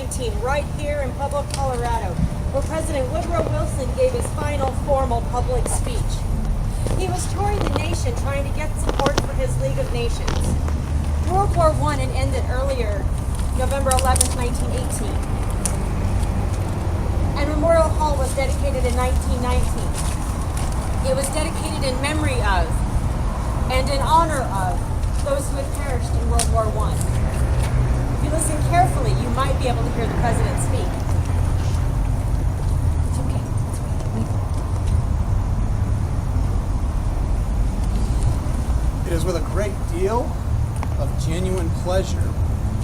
1919, right here in Pueblo, Colorado, where President Woodrow Wilson gave his final formal public speech. He was touring the nation trying to get support for his League of Nations. World War I had ended earlier, November 11, 1918. And Memorial Hall was dedicated in 1919. It was dedicated in memory of and in honor of those who had perished in World War I. If you listen carefully, you might be able to hear the president speak. It's okay. It is with a great deal of genuine pleasure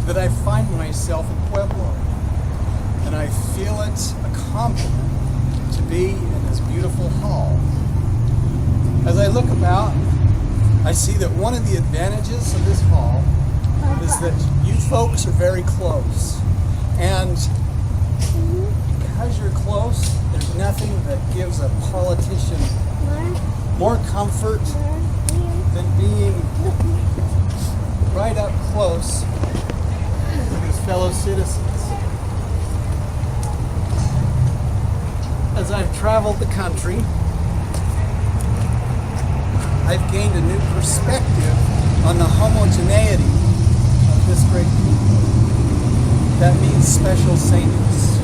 that I find myself in Pueblo, and I feel it a compliment to be in this beautiful hall. As I look about, I see that one of the advantages of this hall is that you folks are very close, and because you're close, there's nothing that gives a politician more comfort than being right up close with his fellow citizens. As I've traveled the country, I've gained a new perspective on the homogeneity of this great people. That means special sameness.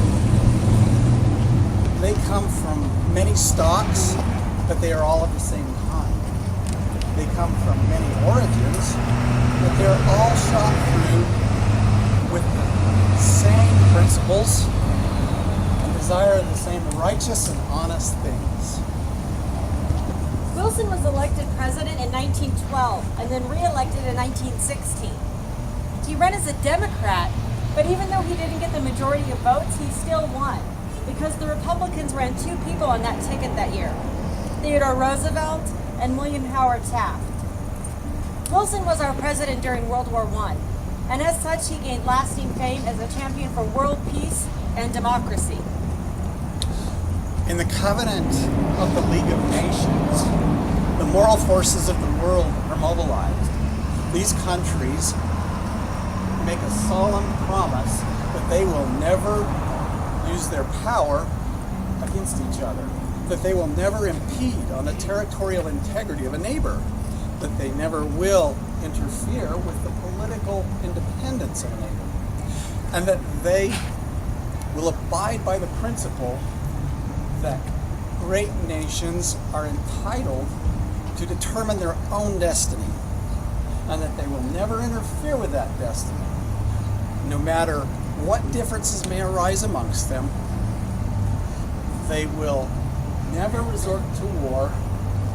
They come from many stocks, but they are all of the same kind. They come from many origins, but they're all shot through with the same principles and desire the same righteous and honest things. Wilson was elected president in 1912 and then re-elected in 1916. He ran as a Democrat, but even though he didn't get the majority of votes, he still won because the Republicans ran two people on that ticket that year, Theodore Roosevelt and William Howard Taft. Wilson was our president during World War I, and as such, he gained lasting fame as a champion for world peace and democracy. In the covenant of the League of Nations, the moral forces of the world are mobilized. These countries make a solemn promise that they will never use their power against each other, that they will never impede on the territorial integrity of a neighbor, that they never will interfere with the political independence of a neighbor, and that they will abide by the principle that great nations are entitled to determine their own destiny, and that they will never interfere with that destiny, no matter what differences may arise amongst them. They will never resort to war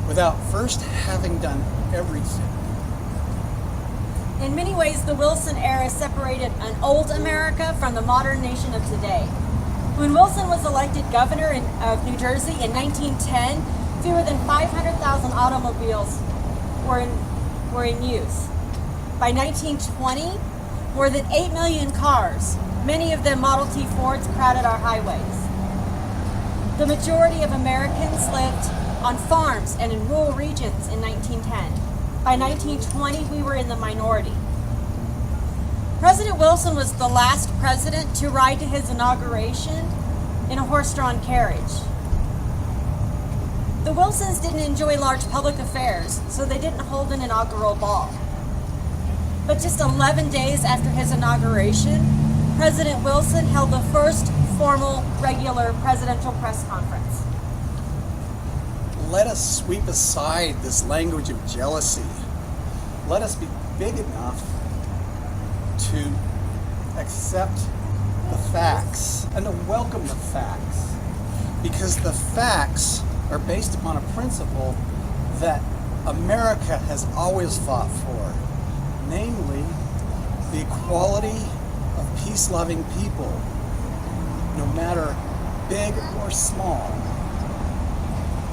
without first having done everything. In many ways, the Wilson era separated an old America from the modern nation of today. When Wilson was elected governor of New Jersey in 1910, fewer than 500,000 automobiles were in use. By 1920, more than 8 million cars, many of them Model T Fords, crowded our highways. The majority of Americans lived on farms and in rural regions in 1910. By 1920, we were in the minority. President Wilson was the last president to ride to his inauguration in a horse-drawn carriage. The Wilsons didn't enjoy large public affairs, so they didn't hold an inaugural ball. But just 11 days after his inauguration, President Wilson held the first formal, regular presidential press conference. Let us sweep aside this language of jealousy. Let us be big enough to accept the facts and to welcome the facts, because the facts are based upon a principle that America has always fought for, namely the equality of peace-loving people, no matter big or small,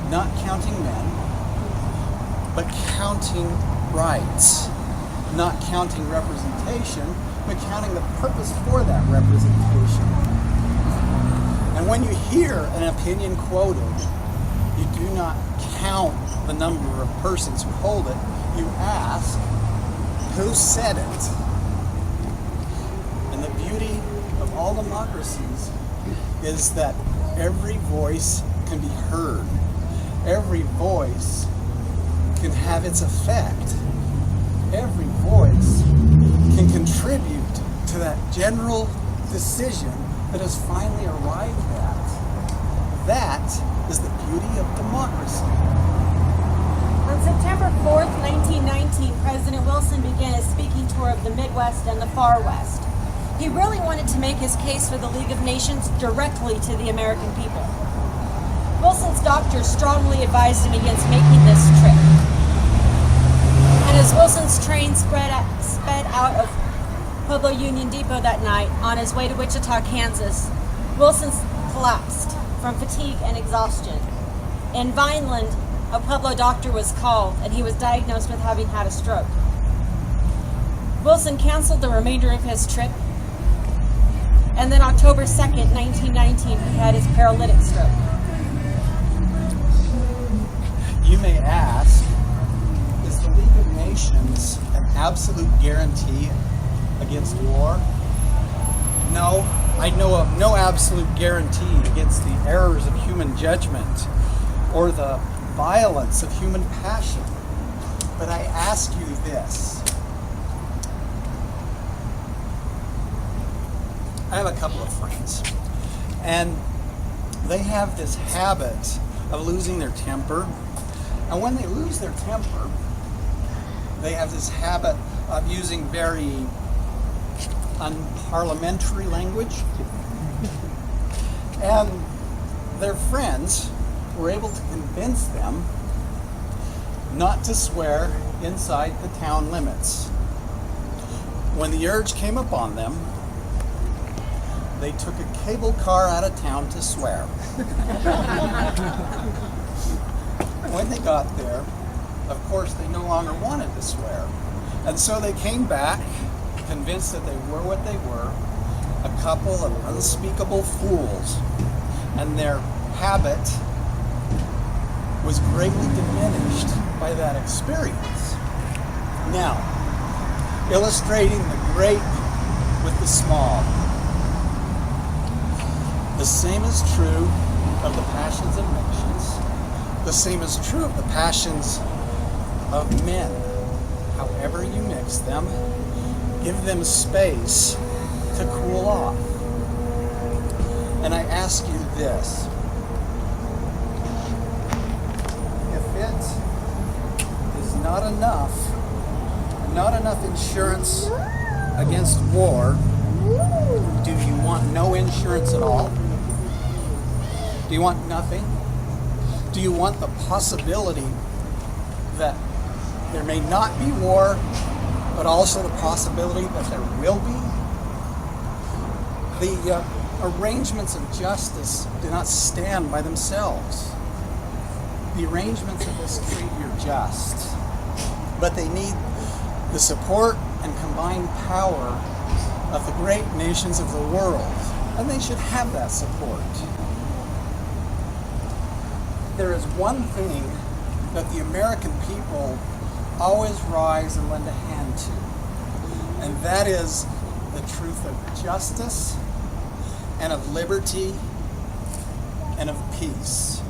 not counting men, but counting rights, not counting representation, but counting the purpose for that representation. And when you hear an opinion quoted, you do not count the number of persons who hold it. You ask, who said it? And the beauty of of all democracies is that every voice can be heard. Every voice can have its effect. Every voice can contribute to that general decision that is finally arrived at. That is the beauty of democracy. On September 4th, 1919, President Wilson began his speaking tour of the Midwest and the Far West. He really wanted to make his case for the League of Nations directly to the American people. Wilson's doctors strongly advised him against making this trip. And as Wilson's train sped out of Pueblo Union Depot that night on his way to Wichita, Kansas, Wilson collapsed from fatigue and exhaustion. In Vineland, a Pueblo doctor was called, and he was diagnosed with having had a stroke. Wilson canceled the remainder of his trip, and then October 2nd, 1919, he had his paralytic stroke. You may ask, is the League of Nations an absolute guarantee against war? No, I know of no absolute guarantee against the errors of human judgment or the violence of human passion. But I ask you this. I have a couple of friends, and they have this habit of losing their temper. And when they lose their temper, they have this habit of using very unparliamentary language. And their friends were able to convince them not to swear inside the town limits. When the urge came upon them, they took a cable car out of town to swear. When they got there, of course, they no longer wanted to swear. And so they came back, convinced that they were what they were, a couple of unspeakable fools. And their habit was greatly diminished by that experience. Now, illustrating the great with the small. The same is true of the passions of nations. The same is true of the passions of men. However you mix them, give them space to cool off. And I ask you this. If it is not enough insurance against war, do you want no insurance at all? Do you want nothing? Do you want the possibility that there may not be war, but also the possibility that there will be? The arrangements of justice do not stand by themselves. The arrangements of this treaty are just, but they need the support and combined power of the great nations of the world, and they should have that support. There is one thing that the American people always rise and lend a hand to, and that is the truth of justice and of liberty and of peace.